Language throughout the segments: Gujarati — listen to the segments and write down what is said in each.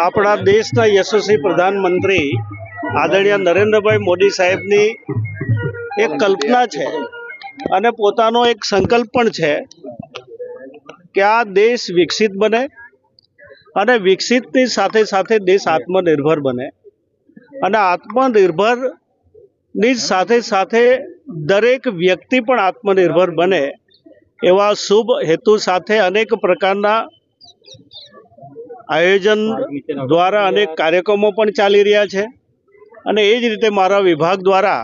આપણા દેશના યશસ્વી પ્રધાનમંત્રી આદરણીય નરેન્દ્રભાઈ મોદી સાહેબની એક કલ્પના છે અને પોતાનો એક સંકલ્પ પણ છે કે આ દેશ વિકસિત બને અને વિકસિતની સાથે સાથે દેશ આત્મનિર્ભર બને અને આત્મનિર્ભરની સાથે સાથે દરેક વ્યક્તિ પણ આત્મનિર્ભર બને એવા શુભ હેતુ સાથે અનેક પ્રકારના આયોજન દ્વારા અનેક કાર્યક્રમો પણ ચાલી રહ્યા છે અને એ જ રીતે મારા વિભાગ દ્વારા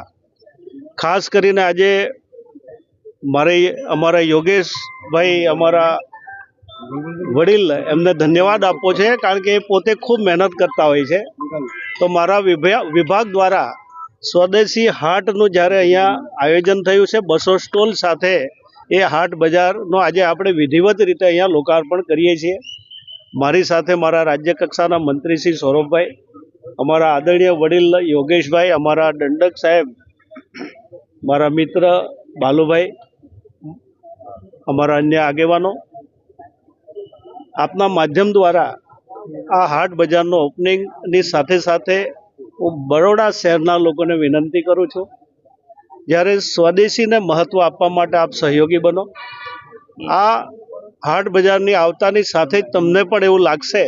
ખાસ કરીને આજે અમારા યોગેશભાઈ અમારા વડીલ એમને ધન્યવાદ આપવો છે, કારણ કે એ પોતે ખૂબ મહેનત કરતા હોય છે. તો મારા વિભાગ દ્વારા સ્વદેશી હાટનું જ્યારે અહીંયા આયોજન થયું છે 200 સ્ટોલ સાથે, એ હાટ બજારનો આજે આપણે વિધિવત રીતે અહીંયા લોકાર્પણ કરીએ છીએ. મારી સાથે મારા રાજ્ય કક્ષાના મંત્રી શ્રી સૌરભભાઈ, અમારા આદરણીય વડીલ યોગેશભાઈ, અમારા દંડક સાહેબ, મારા મિત્ર બાલુભાઈ, અમારા અન્ય આગેવાનો, આપના માધ્યમ દ્વારા આ હાટ બજારનો ઓપનિંગની સાથે સાથે હું બરોડા શહેરના લોકોને વિનંતી કરું છું, જ્યારે સ્વદેશીને મહત્ત્વ આપવા માટે આપ સહયોગી બનો. આ હાટ બજારની આવતાની સાથે જ તમને પણ એવું લાગશે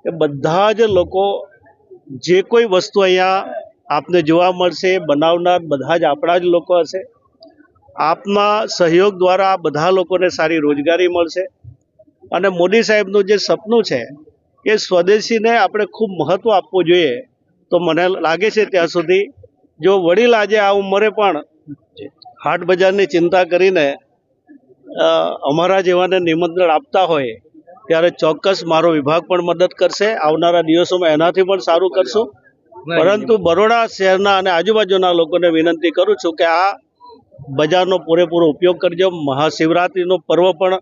કે બધા જ લોકો જે કોઈ વસ્તુ અહીંયા આપને જોવા મળશે બનાવનાર બધા જ આપણા જ લોકો હશે. આપના સહયોગ દ્વારા બધા લોકોને સારી રોજગારી મળશે અને મોદી સાહેબનું જે સપનું છે કે સ્વદેશીને આપણે ખૂબ મહત્ત્વ આપવું જોઈએ. તો મને લાગે છે ત્યાં સુધી જો વડીલ આજે આ ઉંમરે પણ હાટ બજારની ચિંતા કરીને અમારા જેવાને નિમંત્રણ આપતા હોય ત્યારે ચોક્કસ મારો વિભાગ પણ મદદ કરશે. આવનારા દિવસોમાં એનાથી પણ સારું કરશું. પરંતુ બરોડા શહેરના અને આજુબાજુના લોકોને વિનંતી કરું છું કે આ બજારનો પૂરેપૂરો ઉપયોગ કરજો. મહાશિવરાત્રિનું પર્વ પણ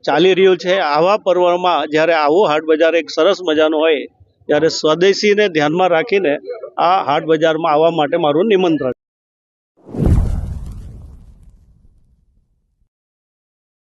ચાલી રહ્યું છે. આવા પર્વમાં જ્યારે આવું હાટ બજાર એક સરસ મજાનું હોય ત્યારે સ્વદેશીને ધ્યાનમાં રાખીને આ હાટ બજારમાં આવવા માટે મારું નિમંત્રણ.